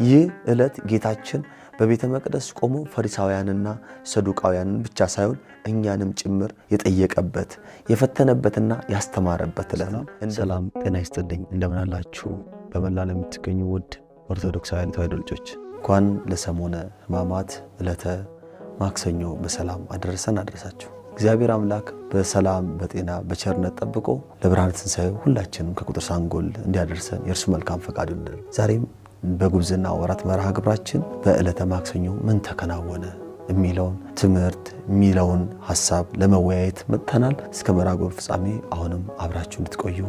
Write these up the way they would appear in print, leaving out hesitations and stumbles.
ይህ ዕለት ጌታችን በቤተ መቅደስ ቆሞ ፈሪሳውያንና ሰዱቃውያንን ብቻ ሳይሆን እኛንም ጭምር የጠየቀበት የፈተነበትና ያስተማረበት ዕለት ነው። ሰላም ጤና ይስጥልኝ። እንደምን አላችሁ? በመላ ለምትገኙ ውድ ኦርቶዶክሳውያን ተዋሕዶ ልጆች እንኳን ለሰሞነ ሕማማት ዕለተ ማክሰኞ በሰላም አደረሰን አደረሳችሁ። እግዚአብሔር አምላክ በሰላም በጤና በቸርነት ጠብቆ ለብርሃነ ትንሣኤው ሁላችንም ከቁጥር ሳንጎል እንዲያደርሰን የእርሱ መልካም ፈቃዱ ይሁን። ዛሬም በጉብዝና ወራት መርሃ ግብራችን በዕለተ ማክሰኞ ምን ተከናወነ የሚለውን ትምህርት የሚለውን ሐሳብ ለመወያየት መጥተናል። እስከ መርሃ ግብሩ ፍጻሜ አሁንም አብራችሁ እንድትቆዩ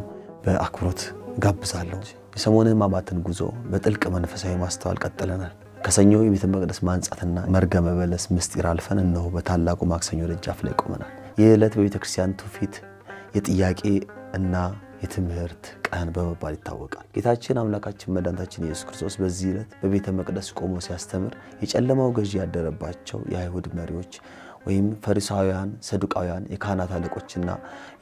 በአክብሮት ጋብዛለሁ። የሰሞነ ሕማማትን ጉዞ በጥልቅ መንፈሳዊ ማስተዋል ቀጥለናል። ከሰኞ የቤተ መቅደስ ማንጻትና መርገመ በለስ ምስጢር አልፈን እነሆ በታላቁ ማክሰኞ ደጃፍ ላይ ቆመናል። ይህ ዕለት በቤተ ክርስቲያን ትውፊት የጥያቄ እና የትምህርት ቀን በመባል ይታወቃል። ጌታችን አምላካችን መድኃኒታችን ኢየሱስ ክርስቶስ በዚህ ዕለት በቤተ መቅደስ ቆሞ ሲያስተምር የጨለማው ገዢ ያደረባቸው የአይሁድ መሪዎች ወይም ፈሪሳውያን፣ ሰዱቃውያን፣ የካህናት አለቆችና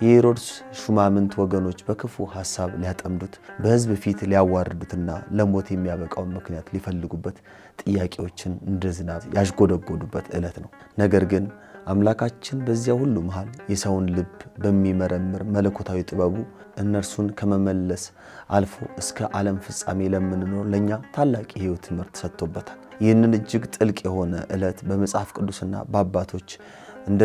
የሄሮድስ ሹማምንት ወገኖች በክፉ ሐሳብ ሊያጠምዱት በሕዝብ ፊት ሊያዋርዱትና ለሞት የሚያበቃውን ምክንያት ሊፈልጉበት ጥያቄዎችን እንደ ዝናብ ያዥጎደጎዱበት ዕለት ነው። ነገር ግን አምላካችን በዚያ ሁሉ መሃል የሰውን ልብ በሚመረምር መለኮታዊ ጥበቡ እነርሱን ከመመለስ አልፎ እስከ ዓለም ፍጻሜ ለምንኖር ለኛ ታላቅ የሕይወት ትምህርት ሰጥቶበታል። ይህንን እጅግ ጥልቅ የሆነ ዕለት በመጽሐፍ ቅዱስና በአባቶች እንደ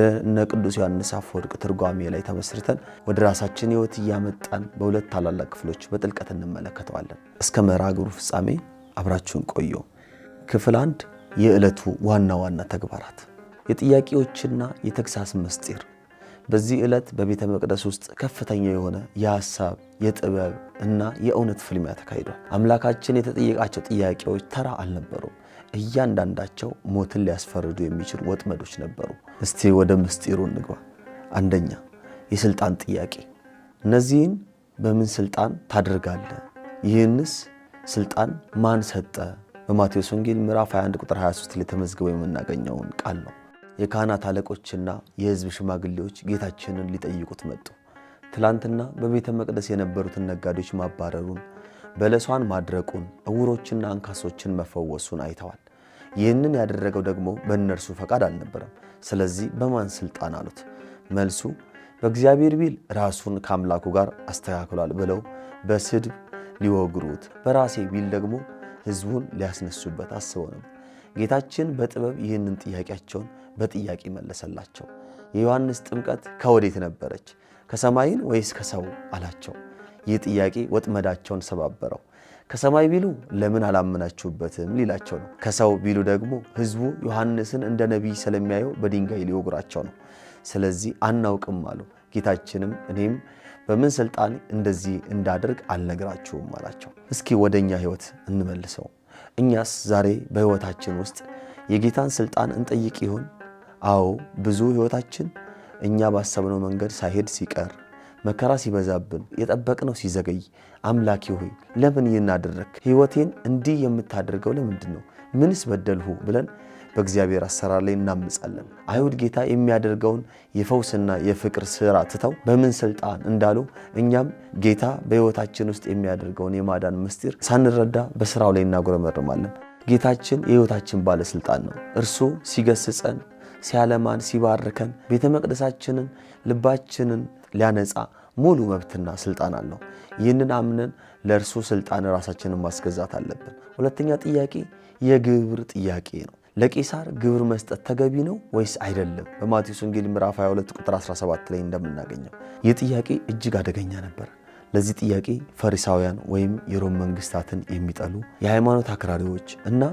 ቅዱስ ዮሐንስ አፈወርቅ ትርጓሜ ላይ ተመስርተን ወደ ራሳችን ሕይወት እያመጣን በሁለት ታላላቅ ክፍሎች በጥልቀት እንመለከተዋለን። እስከ መርሃ ግብሩ ፍጻሜ አብራችሁን ቆዩ። ክፍል 1 የዕለቱ ዋና ዋና ተግባራት፣ የጥያቄዎችና የተግሳስ ምስጢር። በዚህ ዕለት በቤተ መቅደስ ውስጥ ከፍተኛ የሆነ የሐሳብ የጥበብ እና የእውነት ፍልሚያ ተካሂዷል። አምላካችን የተጠየቃቸው ጥያቄዎች ተራ አልነበሩም። እያንዳንዳቸው ሞትን ሊያስፈርዱ የሚችሉ ወጥመዶች ነበሩ። እስቲ ወደ ምስጢሩ እንግባ። አንደኛ የስልጣን ጥያቄ። እነዚህን በምን ስልጣን ታደርጋለህ? ይህንስ ስልጣን ማን ሰጠ? በማቴዎስ ወንጌል ምዕራፍ 21 ቁጥር 23 ላይ ተመዝግበው የምናገኘውን ቃል ነው። የካህናት አለቆችና የሕዝብ ሽማግሌዎች ጌታችንን ሊጠይቁት መጡ። ትላንትና በቤተ መቅደስ የነበሩትን ነጋዴዎች ማባረሩን፣ በለሷን ማድረቁን፣ ዕውሮችና አንካሶችን መፈወሱን አይተዋል። ይህንን ያደረገው ደግሞ በእነርሱ ፈቃድ አልነበረም። ስለዚህ በማን ስልጣን አሉት። መልሱ በእግዚአብሔር ቢል ራሱን ከአምላኩ ጋር አስተካክሏል ብለው በስድብ ሊወግሩት፣ በራሴ ቢል ደግሞ ሕዝቡን ሊያስነሱበት አስበው ነበር። ጌታችን በጥበብ ይህንን ጥያቄያቸውን በጥያቄ መለሰላቸው። የዮሐንስ ጥምቀት ከወዴት ነበረች? ከሰማይን ወይስ ከሰው አላቸው። ይህ ጥያቄ ወጥመዳቸውን ሰባበረው። ከሰማይ ቢሉ ለምን አላመናችሁበትም ሊላቸው ነው። ከሰው ቢሉ ደግሞ ሕዝቡ ዮሐንስን እንደ ነቢይ ስለሚያየው በድንጋይ ሊወግሯቸው ነው። ስለዚህ አናውቅም አሉ። ጌታችንም እኔም በምን ስልጣን እንደዚህ እንዳደርግ አልነግራችሁም አላቸው። እስኪ ወደኛ ሕይወት እንመልሰው። እኛስ ዛሬ በሕይወታችን ውስጥ የጌታን ስልጣን እንጠይቅ ይሆን? አዎ፣ ብዙ ሕይወታችን እኛ ባሰብነው መንገድ ሳይሄድ ሲቀር፣ መከራ ሲበዛብን፣ የጠበቅነው ሲዘገይ አምላኬ ሆይ ለምን ይህን አደረግክ? ሕይወቴን እንዲህ የምታደርገው ለምንድን ነው? ምንስ በደልሁ? ብለን በእግዚአብሔር አሰራር ላይ እናምጻለን። አይሁድ ጌታ የሚያደርገውን የፈውስና የፍቅር ሥራ ትተው በምን ስልጣን እንዳሉ እኛም ጌታ በሕይወታችን ውስጥ የሚያደርገውን የማዳን ምስጢር ሳንረዳ በሥራው ላይ እናጉረመርማለን። ጌታችን የሕይወታችን ባለሥልጣን ነው። እርሱ ሲገስጸን፣ ሲያለማን፣ ሲባርከን ቤተ መቅደሳችንን ልባችንን ሊያነጻ ሙሉ መብትና ስልጣን አለው። ይህንን አምነን ለእርሱ ስልጣን ራሳችንን ማስገዛት አለብን። ሁለተኛ ጥያቄ የግብር ጥያቄ ነው። ለቄሳር ግብር መስጠት ተገቢ ነው ወይስ አይደለም? በማቴዎስ ወንጌል ምዕራፍ 22 ቁጥር 17 ላይ እንደምናገኘው ይህ ጥያቄ እጅግ አደገኛ ነበር። ለዚህ ጥያቄ ፈሪሳውያን ወይም የሮም መንግስታትን የሚጠሉ የሃይማኖት አክራሪዎች እና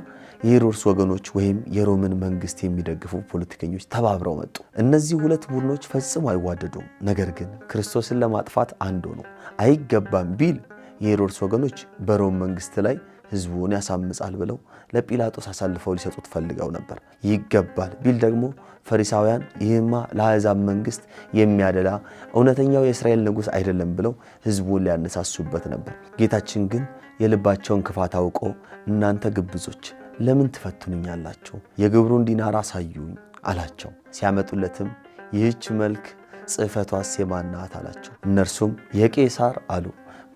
የሄሮድስ ወገኖች ወይም የሮምን መንግስት የሚደግፉ ፖለቲከኞች ተባብረው መጡ። እነዚህ ሁለት ቡድኖች ፈጽሞ አይዋደዱም። ነገር ግን ክርስቶስን ለማጥፋት አንድ ሆኑ። አይገባም ቢል የሄሮድስ ወገኖች በሮም መንግስት ላይ ሕዝቡን ያሳምጻል ብለው ለጲላጦስ አሳልፈው ሊሰጡት ፈልገው ነበር። ይገባል ቢል ደግሞ ፈሪሳውያን ይህማ ለአሕዛብ መንግስት የሚያደላ እውነተኛው የእስራኤል ንጉሥ አይደለም ብለው ሕዝቡን ሊያነሳሱበት ነበር። ጌታችን ግን የልባቸውን ክፋት አውቆ እናንተ ግብዞች ለምን ትፈትኑኛላችሁ? የግብሩን ዲናር አሳዩኝ አላቸው። ሲያመጡለትም ይህች መልክ ጽሕፈቷስ የማን ናት አላቸው። እነርሱም የቄሳር አሉ።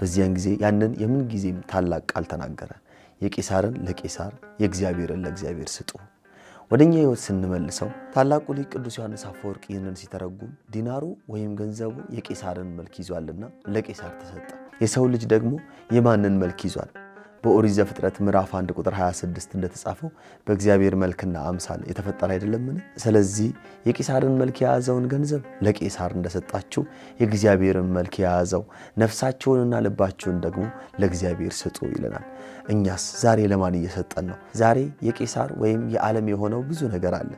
በዚያን ጊዜ ያንን የምን ጊዜም ታላቅ ቃል ተናገረ። የቄሳርን ለቄሳር የእግዚአብሔርን ለእግዚአብሔር ስጡ። ወደኛ ሕይወት ስንመልሰው ታላቁ ሊቅ ቅዱስ ዮሐንስ አፈወርቅ ይህንን ሲተረጉም ዲናሩ ወይም ገንዘቡ የቄሳርን መልክ ይዟልና ለቄሳር ተሰጠ። የሰው ልጅ ደግሞ የማንን መልክ ይዟል? በኦሪት ዘፍጥረት ምዕራፍ 1 ቁጥር 26 እንደተጻፈው በእግዚአብሔር መልክና አምሳል የተፈጠረ አይደለምን? ስለዚህ የቄሳርን መልክ የያዘውን ገንዘብ ለቄሳር እንደሰጣችሁ የእግዚአብሔርን መልክ የያዘው ነፍሳችሁንና ልባችሁን ደግሞ ለእግዚአብሔር ስጡ ይለናል። እኛስ ዛሬ ለማን እየሰጠን ነው? ዛሬ የቄሳር ወይም የዓለም የሆነው ብዙ ነገር አለ።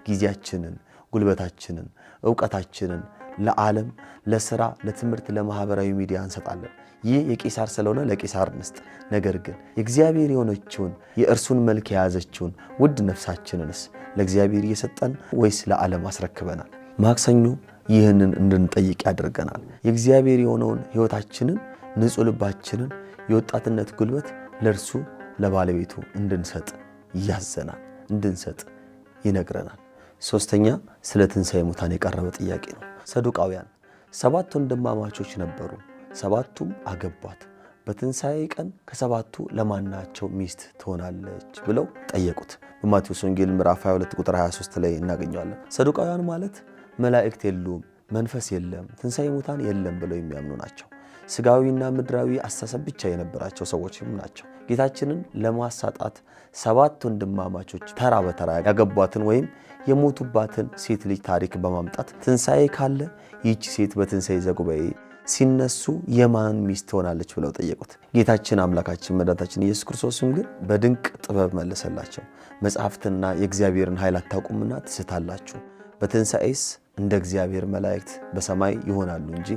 ጊዜያችንን፣ ጉልበታችንን፣ ዕውቀታችንን ለዓለም፣ ለሥራ፣ ለትምህርት፣ ለማህበራዊ ሚዲያ እንሰጣለን። ይህ የቄሳር ስለሆነ ለቄሳር እንስጥ። ነገር ግን የእግዚአብሔር የሆነችውን የእርሱን መልክ የያዘችውን ውድ ነፍሳችንንስ ለእግዚአብሔር እየሰጠን ወይስ ለዓለም አስረክበናል? ማክሰኞ ይህንን እንድንጠይቅ ያደርገናል። የእግዚአብሔር የሆነውን ሕይወታችንን፣ ንጹሕ ልባችንን፣ የወጣትነት ጉልበት ለእርሱ ለባለቤቱ እንድንሰጥ ያዘናል፣ እንድንሰጥ ይነግረናል። ሶስተኛ ስለ ትንሣኤ ሙታን የቀረበ ጥያቄ ነው። ሰዱቃውያን 7 ወንድማማቾች ነበሩ፣ 7ቱም አገቧት። በትንሣኤ ቀን ከ7ቱ ለማናቸው ሚስት ትሆናለች ብለው ጠየቁት። በማቴዎስ ወንጌል ምዕራፍ 22 ቁጥር 23 ላይ እናገኘዋለን። ሰዱቃውያን ማለት መላእክት የሉም፣ መንፈስ የለም፣ ትንሣኤ ሙታን የለም ብለው የሚያምኑ ናቸው። ስጋዊና ምድራዊ አስተሳሰብ ብቻ የነበራቸው ሰዎችም ናቸው። ጌታችንን ለማሳጣት 7 ወንድማማቾች ተራ በተራ ያገቧትን ወይም የሞቱባትን ሴት ልጅ ታሪክ በማምጣት ትንሣኤ ካለ ይህች ሴት በትንሣኤ ዘጉባኤ ሲነሱ የማን ሚስት ትሆናለች ብለው ጠየቁት። ጌታችን አምላካችን መድኃኒታችን ኢየሱስ ክርስቶስም ግን በድንቅ ጥበብ መለሰላቸው። መጽሐፍትና የእግዚአብሔርን ኃይል አታውቁምና ትስታላችሁ። በትንሣኤስ እንደ እግዚአብሔር መላእክት በሰማይ ይሆናሉ እንጂ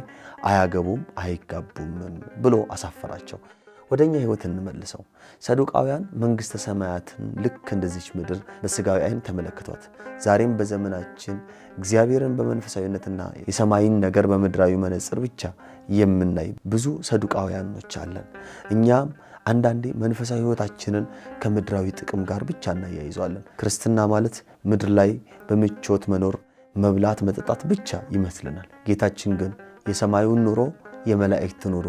አያገቡም አይጋቡም ብሎ አሳፈራቸው። ወደኛ ሕይወት እንመልሰው። ሰዱቃውያን መንግሥተ ሰማያትን ልክ እንደዚች ምድር በሥጋዊ ዓይን ተመለከቷት። ዛሬም በዘመናችን እግዚአብሔርን በመንፈሳዊነትና የሰማይን ነገር በምድራዊ መነጽር ብቻ የምናይ ብዙ ሰዱቃውያኖች አለን። እኛም አንዳንዴ መንፈሳዊ ሕይወታችንን ከምድራዊ ጥቅም ጋር ብቻ እናያይዘዋለን። ክርስትና ማለት ምድር ላይ በምቾት መኖር፣ መብላት፣ መጠጣት ብቻ ይመስልናል። ጌታችን ግን የሰማዩን ኑሮ፣ የመላእክት ኑሮ፣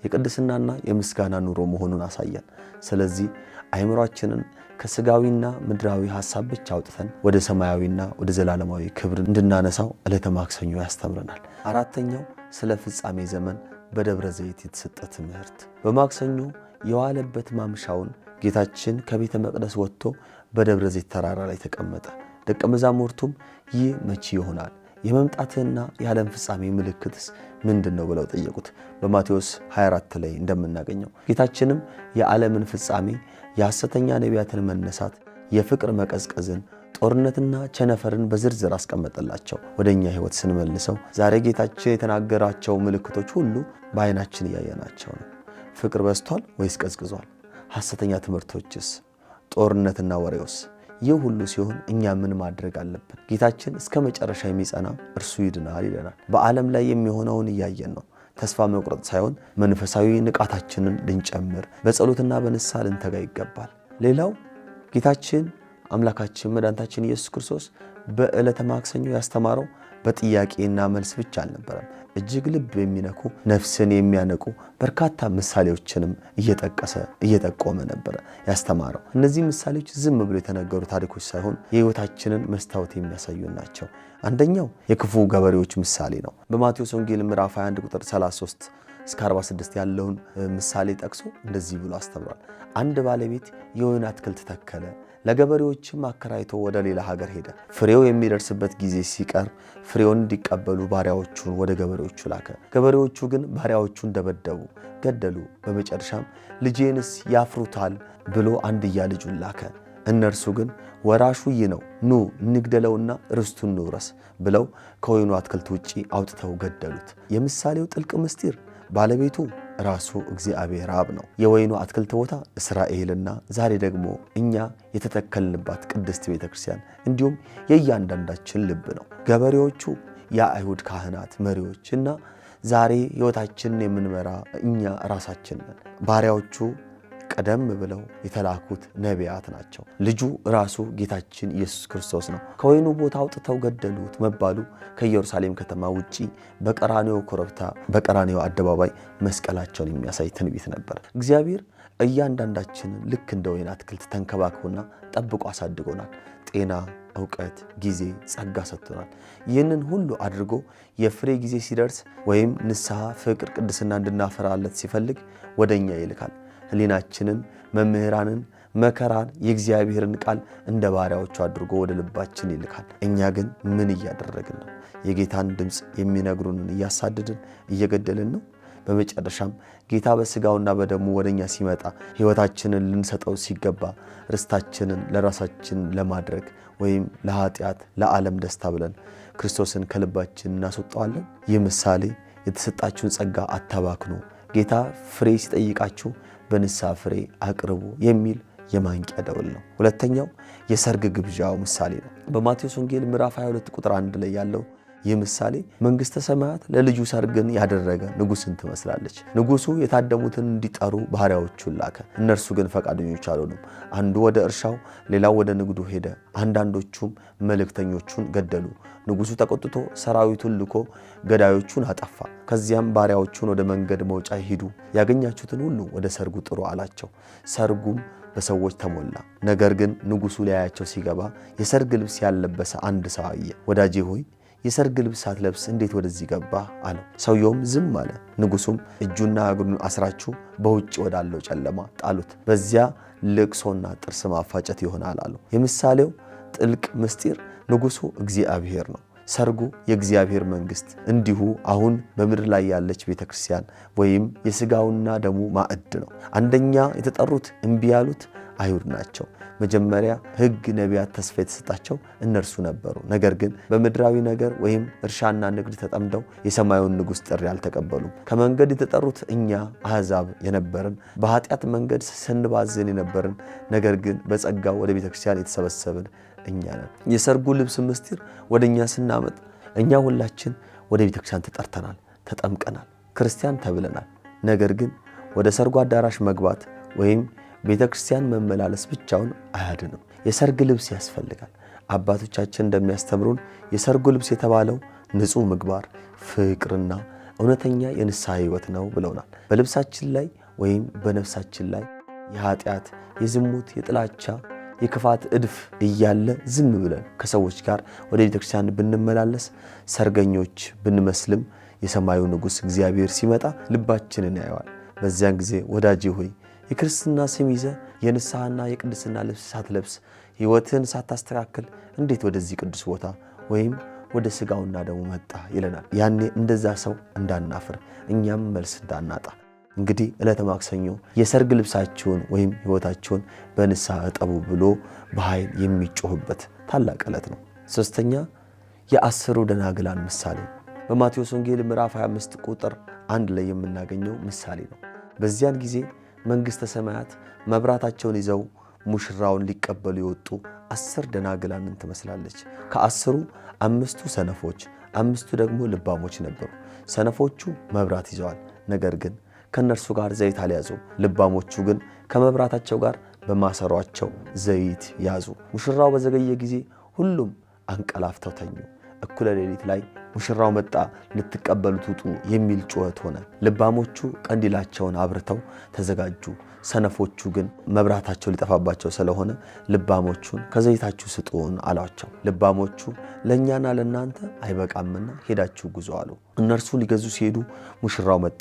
የቅድስናና የምስጋና ኑሮ መሆኑን አሳየን። ስለዚህ አእምሯችንን ከስጋዊና ምድራዊ ሐሳብ ብቻ አውጥተን ወደ ሰማያዊና ወደ ዘላለማዊ ክብር እንድናነሳው ዕለተ ማክሰኞ ያስተምረናል። አራተኛው ስለ ፍጻሜ ዘመን በደብረ ዘይት የተሰጠ ትምህርት። በማክሰኞ የዋለበት ማምሻውን ጌታችን ከቤተ መቅደስ ወጥቶ በደብረ ዘይት ተራራ ላይ ተቀመጠ። ደቀ መዛሙርቱም ይህ መቼ ይሆናል? የመምጣትህና የዓለም ፍጻሜ ምልክትስ ምንድን ነው ብለው ጠየቁት። በማቴዎስ 24 ላይ እንደምናገኘው ጌታችንም የዓለምን ፍጻሜ፣ የሐሰተኛ ነቢያትን መነሳት፣ የፍቅር መቀዝቀዝን፣ ጦርነትና ቸነፈርን በዝርዝር አስቀመጠላቸው። ወደኛ ሕይወት ስንመልሰው ዛሬ ጌታችን የተናገራቸው ምልክቶች ሁሉ በዓይናችን እያየናቸው ነው። ፍቅር በዝቷል ወይስ ቀዝቅዟል? ሐሰተኛ ትምህርቶችስ? ጦርነትና ወሬውስ? ይህ ሁሉ ሲሆን እኛ ምን ማድረግ አለብን? ጌታችን እስከ መጨረሻ የሚጸና እርሱ ይድናል ይለናል። በዓለም ላይ የሚሆነውን እያየን ነው። ተስፋ መቁረጥ ሳይሆን መንፈሳዊ ንቃታችንን ልንጨምር፣ በጸሎትና በንስሐ ልንተጋ ይገባል። ሌላው ጌታችን አምላካችን መድኃኒታችን ኢየሱስ ክርስቶስ በዕለተ ማክሰኞ ያስተማረው በጥያቄና መልስ ብቻ አልነበረም። እጅግ ልብ የሚነኩ ነፍስን የሚያነቁ በርካታ ምሳሌዎችንም እየጠቆመ ነበረ ያስተማረው። እነዚህ ምሳሌዎች ዝም ብሎ የተነገሩ ታሪኮች ሳይሆን የሕይወታችንን መስታወት የሚያሳዩ ናቸው። አንደኛው የክፉ ገበሬዎች ምሳሌ ነው። በማቴዎስ ወንጌል ምዕራፍ 21 ቁጥር 33 እስከ 46 ያለውን ምሳሌ ጠቅሶ እንደዚህ ብሎ አስተምሯል። አንድ ባለቤት የወይን አትክልት ተከለ፣ ለገበሬዎችም አከራይቶ ወደ ሌላ ሀገር ሄደ። ፍሬው የሚደርስበት ጊዜ ሲቀርብ ፍሬውን እንዲቀበሉ ባሪያዎቹን ወደ ገበሬዎቹ ላከ። ገበሬዎቹ ግን ባሪያዎቹን ደበደቡ፣ ገደሉ። በመጨረሻም ልጄንስ ያፍሩታል ብሎ አንድያ ልጁን ላከ። እነርሱ ግን ወራሹ ይህ ነው፣ ኑ እንግደለውና ርስቱን እንውረስ ብለው ከወይኑ አትክልት ውጪ አውጥተው ገደሉት። የምሳሌው ጥልቅ ምስጢር ባለቤቱ ራሱ እግዚአብሔር አብ ነው። የወይኑ አትክልት ቦታ እስራኤልና ዛሬ ደግሞ እኛ የተተከልንባት ቅድስት ቤተክርስቲያን እንዲሁም የእያንዳንዳችን ልብ ነው። ገበሬዎቹ የአይሁድ ካህናት መሪዎች እና ዛሬ ሕይወታችንን የምንመራ እኛ ራሳችን ነን። ባሪያዎቹ ቀደም ብለው የተላኩት ነቢያት ናቸው። ልጁ ራሱ ጌታችን ኢየሱስ ክርስቶስ ነው። ከወይኑ ቦታ አውጥተው ገደሉት መባሉ ከኢየሩሳሌም ከተማ ውጪ በቀራንዮ ኮረብታ በቀራንዮ አደባባይ መስቀላቸውን የሚያሳይ ትንቢት ነበር። እግዚአብሔር እያንዳንዳችንን ልክ እንደ ወይን አትክልት ተንከባክቦና ጠብቆ አሳድጎናል። ጤና፣ ዕውቀት፣ ጊዜ፣ ጸጋ ሰጥቶናል። ይህንን ሁሉ አድርጎ የፍሬ ጊዜ ሲደርስ ወይም ንስሐ፣ ፍቅር፣ ቅድስና እንድናፈራለት ሲፈልግ ወደኛ ይልካል። ሕሊናችንን፣ መምህራንን፣ መከራን፣ የእግዚአብሔርን ቃል እንደ ባሪያዎቹ አድርጎ ወደ ልባችን ይልካል። እኛ ግን ምን እያደረግን ነው? የጌታን ድምፅ የሚነግሩንን እያሳደድን እየገደልን ነው? በመጨረሻም ጌታ በሥጋውና በደሙ ወደኛ ሲመጣ ሕይወታችንን ልንሰጠው ሲገባ ርስታችንን ለራሳችን ለማድረግ ወይም ለኃጢአት፣ ለዓለም ደስታ ብለን ክርስቶስን ከልባችን እናስወጣዋለን? ይህ ምሳሌ የተሰጣችሁን ጸጋ አታባክኑ፣ ጌታ ፍሬ ሲጠይቃችሁ በንስሐ ፍሬ አቅርቡ የሚል የማንቂያ ደወል ነው። ሁለተኛው የሰርግ ግብዣው ምሳሌ ነው። በማቴዎስ ወንጌል ምዕራፍ 22 ቁጥር 1 ላይ ያለው ይህ ምሳሌ መንግሥተ ሰማያት ለልጁ ሰርግን ያደረገ ንጉሥን ትመስላለች። ንጉሡ የታደሙትን እንዲጠሩ ባሪያዎቹን ላከ። እነርሱ ግን ፈቃደኞች አልሆኑም። አንዱ ወደ እርሻው፣ ሌላው ወደ ንግዱ ሄደ። አንዳንዶቹም መልእክተኞቹን ገደሉ። ንጉሡ ተቆጥቶ ሰራዊቱን ልኮ ገዳዮቹን አጠፋ። ከዚያም ባሪያዎቹን ወደ መንገድ መውጫ ሂዱ፣ ያገኛችሁትን ሁሉ ወደ ሰርጉ ጥሩ አላቸው። ሰርጉም በሰዎች ተሞላ። ነገር ግን ንጉሡ ሊያያቸው ሲገባ የሰርግ ልብስ ያለበሰ አንድ ሰው አየ። ወዳጄ ሆይ የሰርግ ልብስ ሳትለብስ እንዴት ወደዚህ ገባህ? አለው። ሰውየውም ዝም አለ። ንጉሡም እጁና እግሩን አስራችሁ በውጭ ወዳለው ጨለማ ጣሉት፣ በዚያ ልቅሶና ጥርስ ማፋጨት ይሆናል አለው። የምሳሌው ጥልቅ ምስጢር ንጉሡ እግዚአብሔር ነው። ሰርጉ የእግዚአብሔር መንግሥት፣ እንዲሁ አሁን በምድር ላይ ያለች ቤተ ክርስቲያን ወይም የሥጋውና ደሙ ማዕድ ነው። አንደኛ የተጠሩት እምቢ ያሉት አይሁድ ናቸው። መጀመሪያ ሕግ፣ ነቢያት፣ ተስፋ የተሰጣቸው እነርሱ ነበሩ። ነገር ግን በምድራዊ ነገር ወይም እርሻና ንግድ ተጠምደው የሰማዩን ንጉሥ ጥሪ አልተቀበሉም። ከመንገድ የተጠሩት እኛ አሕዛብ የነበርን፣ በኃጢአት መንገድ ስንባዝን የነበርን፣ ነገር ግን በጸጋው ወደ ቤተ ክርስቲያን የተሰበሰብን እኛ ነን። የሰርጉ ልብስ ምስጢር ወደ እኛ ስናመጥ እኛ ሁላችን ወደ ቤተ ክርስቲያን ተጠርተናል፣ ተጠምቀናል፣ ክርስቲያን ተብለናል። ነገር ግን ወደ ሰርጉ አዳራሽ መግባት ወይም ቤተ ክርስቲያን መመላለስ ብቻውን አያድንም። የሰርግ ልብስ ያስፈልጋል። አባቶቻችን እንደሚያስተምሩን የሰርጉ ልብስ የተባለው ንጹሕ ምግባር፣ ፍቅርና እውነተኛ የንስሐ ሕይወት ነው ብለውናል። በልብሳችን ላይ ወይም በነፍሳችን ላይ የኃጢአት፣ የዝሙት፣ የጥላቻ፣ የክፋት እድፍ እያለ ዝም ብለን ከሰዎች ጋር ወደ ቤተ ክርስቲያን ብንመላለስ ሰርገኞች ብንመስልም የሰማዩ ንጉሥ እግዚአብሔር ሲመጣ ልባችንን ያየዋል። በዚያን ጊዜ ወዳጄ ሆይ የክርስትና ስም ይዘህ የንስሐና የቅድስና ልብስ ሳትለብስ ሕይወትን ሳታስተካክል እንዴት ወደዚህ ቅዱስ ቦታ ወይም ወደ ሥጋውና ደሙ መጣ ይለናል። ያኔ እንደዛ ሰው እንዳናፍር፣ እኛም መልስ እንዳናጣ። እንግዲህ ዕለተ ማክሰኞ የሰርግ ልብሳችሁን ወይም ሕይወታችሁን በንስሐ እጠቡ ብሎ በኃይል የሚጮህበት ታላቅ ዕለት ነው። ሦስተኛ የአስሩ ደናግላን ምሳሌ በማቴዎስ ወንጌል ምዕራፍ 25 ቁጥር 1 ላይ የምናገኘው ምሳሌ ነው። በዚያን ጊዜ መንግሥተ ሰማያት መብራታቸውን ይዘው ሙሽራውን ሊቀበሉ የወጡ 10 ደናግላንን ትመስላለች። ከ10ሩ 5ቱ ሰነፎች፣ 5ቱ ደግሞ ልባሞች ነበሩ። ሰነፎቹ መብራት ይዘዋል፣ ነገር ግን ከእነርሱ ጋር ዘይት አልያዙም። ልባሞቹ ግን ከመብራታቸው ጋር በማሰሯቸው ዘይት ያዙ። ሙሽራው በዘገየ ጊዜ ሁሉም አንቀላፍተው ተኙ። እኩለ ሌሊት ላይ ሙሽራው መጣ፣ ልትቀበሉት ውጡ የሚል ጩኸት ሆነ። ልባሞቹ ቀንዲላቸውን አብርተው ተዘጋጁ። ሰነፎቹ ግን መብራታቸው ሊጠፋባቸው ስለሆነ ልባሞቹን ከዘይታችሁ ስጡን አሏቸው። ልባሞቹ ለእኛና ለእናንተ አይበቃምና ሄዳችሁ ጉዞ አሉ። እነርሱ ሊገዙ ሲሄዱ ሙሽራው መጣ።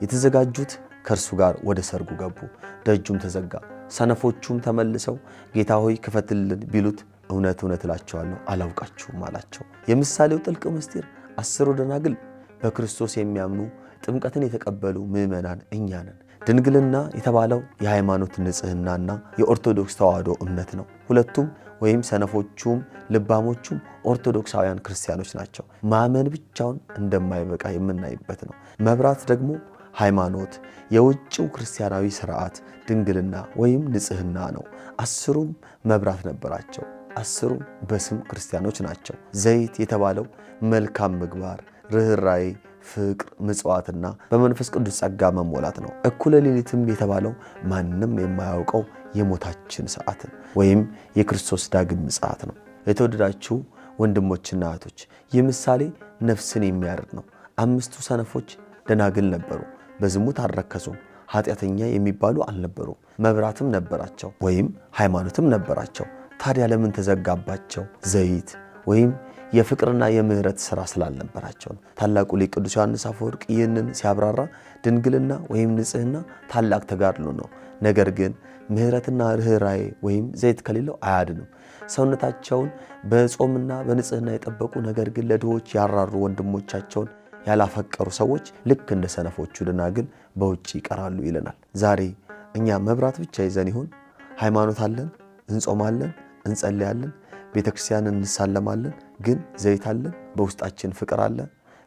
የተዘጋጁት ከእርሱ ጋር ወደ ሰርጉ ገቡ። ደጁም ተዘጋ። ሰነፎቹም ተመልሰው ጌታ ሆይ ክፈትልን ቢሉት እውነት እውነት እላቸዋለሁ አላውቃችሁም አላቸው። የምሳሌው ጥልቅ ምስጢር 10ሩ ደናግል በክርስቶስ የሚያምኑ ጥምቀትን የተቀበሉ ምዕመናን እኛ ነን። ድንግልና የተባለው የሃይማኖት ንጽሕናና የኦርቶዶክስ ተዋሕዶ እምነት ነው። ሁለቱም ወይም ሰነፎቹም ልባሞቹም ኦርቶዶክሳውያን ክርስቲያኖች ናቸው። ማመን ብቻውን እንደማይበቃ የምናይበት ነው። መብራት ደግሞ ሃይማኖት፣ የውጭው ክርስቲያናዊ ሥርዓት ድንግልና ወይም ንጽሕና ነው። 10ሩም መብራት ነበራቸው። 10ሩም በስም ክርስቲያኖች ናቸው። ዘይት የተባለው መልካም ምግባር፣ ርኅራኄ፣ ፍቅር፣ ምጽዋትና በመንፈስ ቅዱስ ጸጋ መሞላት ነው። እኩለ ሌሊትም የተባለው ማንም የማያውቀው የሞታችን ሰዓት ወይም የክርስቶስ ዳግም ምጽአት ነው። የተወደዳችሁ ወንድሞችና እህቶች ይህ ምሳሌ ነፍስን የሚያርድ ነው። 5ቱ ሰነፎች ደናግል ነበሩ። በዝሙት አልረከሱም፣ ኃጢአተኛ የሚባሉ አልነበሩም። መብራትም ነበራቸው ወይም ሃይማኖትም ነበራቸው። ታዲያ ለምን ተዘጋባቸው? ዘይት ወይም የፍቅርና የምህረት ሥራ ስላልነበራቸው ነው። ታላቁ ሊቅ ቅዱስ ዮሐንስ አፈወርቅ ይህንን ሲያብራራ ድንግልና ወይም ንጽሕና ታላቅ ተጋድሎ ነው። ነገር ግን ምህረትና ርኅራኄ ወይም ዘይት ከሌለው አያድንም። ሰውነታቸውን በጾምና በንጽሕና የጠበቁ ነገር ግን ለድሆች ያራሩ ወንድሞቻቸውን ያላፈቀሩ ሰዎች ልክ እንደ ሰነፎቹ ደናግል በውጭ ይቀራሉ ይለናል። ዛሬ እኛ መብራት ብቻ ይዘን ይሆን? ሃይማኖት አለን፣ እንጾማለን፣ እንጸልያለን፣ ቤተክርስቲያንን እንሳለማለን፣ ግን ዘይት አለን? በውስጣችን ፍቅር አለ?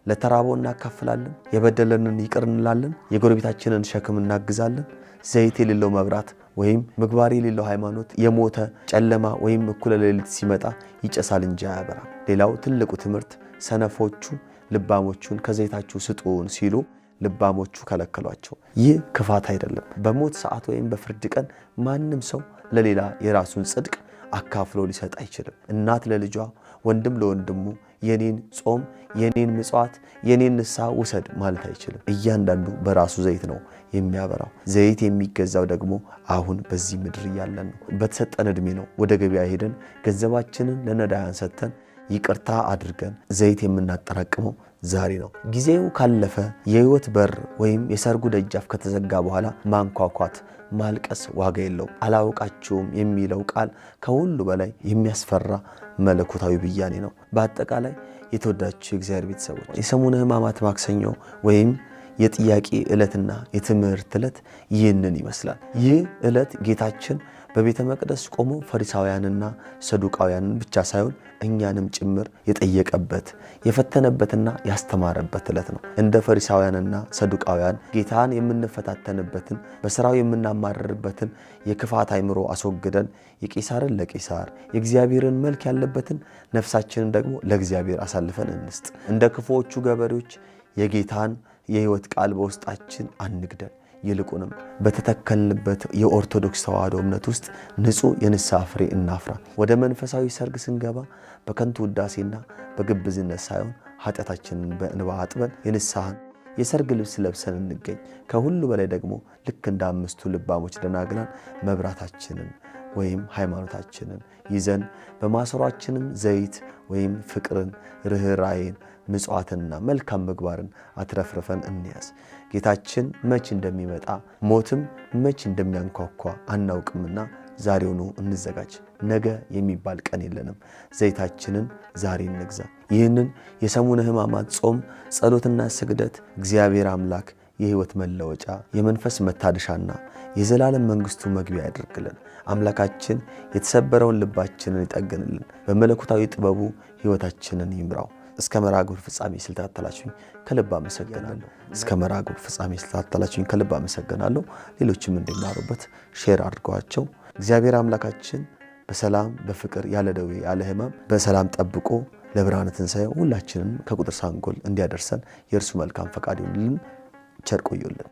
ለተራበው እናካፍላለን፣ የበደለንን ይቅር እንላለን፣ የጎረቤታችንን ሸክም እናግዛለን። ዘይት የሌለው መብራት ወይም ምግባር የሌለው ሃይማኖት የሞተ ጨለማ ወይም እኩለ ሌሊት ሲመጣ ይጨሳል እንጂ አያበራም። ሌላው ትልቁ ትምህርት ሰነፎቹ ልባሞቹን ከዘይታችሁ ስጡን ሲሉ ልባሞቹ ከለከሏቸው። ይህ ክፋት አይደለም። በሞት ሰዓት ወይም በፍርድ ቀን ማንም ሰው ለሌላ የራሱን ጽድቅ አካፍሎ ሊሰጥ አይችልም። እናት ለልጇ፣ ወንድም ለወንድሙ የኔን ጾም፣ የኔን ምጽዋት፣ የኔን ንስሐ ውሰድ ማለት አይችልም። እያንዳንዱ በራሱ ዘይት ነው የሚያበራው። ዘይት የሚገዛው ደግሞ አሁን በዚህ ምድር እያለን ነው። በተሰጠን ዕድሜ ነው። ወደ ገበያ ሄደን ገንዘባችንን ለነዳያን ሰጥተን ይቅርታ አድርገን ዘይት የምናጠራቅመው ዛሬ ነው። ጊዜው ካለፈ የህይወት በር ወይም የሰርጉ ደጃፍ ከተዘጋ በኋላ ማንኳኳት፣ ማልቀስ ዋጋ የለውም። አላውቃችሁም የሚለው ቃል ከሁሉ በላይ የሚያስፈራ መለኮታዊ ብያኔ ነው። በአጠቃላይ የተወዳችሁ የእግዚአብሔር ቤተሰቦች የሰሙነ ሕማማት ማክሰኞ ወይም የጥያቄ ዕለትና የትምህርት ዕለት ይህንን ይመስላል። ይህ ዕለት ጌታችን በቤተ መቅደስ ቆሞ ፈሪሳውያንና ሰዱቃውያንን ብቻ ሳይሆን እኛንም ጭምር የጠየቀበት የፈተነበትና ያስተማረበት ዕለት ነው። እንደ ፈሪሳውያንና ሰዱቃውያን ጌታን የምንፈታተንበትን በሥራው የምናማርርበትን የክፋት አእምሮ አስወግደን የቄሳርን ለቄሳር የእግዚአብሔርን መልክ ያለበትን ነፍሳችንን ደግሞ ለእግዚአብሔር አሳልፈን እንስጥ። እንደ ክፉዎቹ ገበሬዎች የጌታን የሕይወት ቃል በውስጣችን አንግደል። ይልቁንም በተተከልንበት የኦርቶዶክስ ተዋሕዶ እምነት ውስጥ ንጹሕ የንስሐ ፍሬ እናፍራ። ወደ መንፈሳዊ ሰርግ ስንገባ በከንቱ ውዳሴና በግብዝነት ሳይሆን ኃጢአታችንን በእንባ አጥበን የንስሐን የሰርግ ልብስ ለብሰን እንገኝ። ከሁሉ በላይ ደግሞ ልክ እንደ አምስቱ ልባሞች ደናግላን መብራታችንን ወይም ሃይማኖታችንን ይዘን በማሰሯችንም ዘይት ወይም ፍቅርን፣ ርኅራኄን፣ ምጽዋትንና መልካም ምግባርን አትረፍርፈን እንያዝ። ጌታችን መች እንደሚመጣ ሞትም መች እንደሚያንኳኳ አናውቅምና ዛሬውኑ እንዘጋጅ። ነገ የሚባል ቀን የለንም። ዘይታችንን ዛሬ እንግዛ። ይህንን የሰሙነ ሕማማት ጾም፣ ጸሎትና ስግደት እግዚአብሔር አምላክ የሕይወት መለወጫ የመንፈስ መታደሻና የዘላለም መንግሥቱ መግቢያ ያደርግልን። አምላካችን የተሰበረውን ልባችንን ይጠግንልን። በመለኮታዊ ጥበቡ ሕይወታችንን ይምራው። እስከ መርሐ ግብር ፍጻሜ ስለተከታተላችሁኝ ከልብ አመሰግናለሁ። ሌሎችም እንዲማሩበት ሼር አድርጓቸው። እግዚአብሔር አምላካችን በሰላም በፍቅር ያለ ደዌ ያለ ሕማም በሰላም ጠብቆ ለብርሃነ ትንሣኤው ሁላችንን ከቁጥር ሳንጎል እንዲያደርሰን የእርሱ መልካም ፈቃድ ይሁንልን። ቸር ቆዩልን።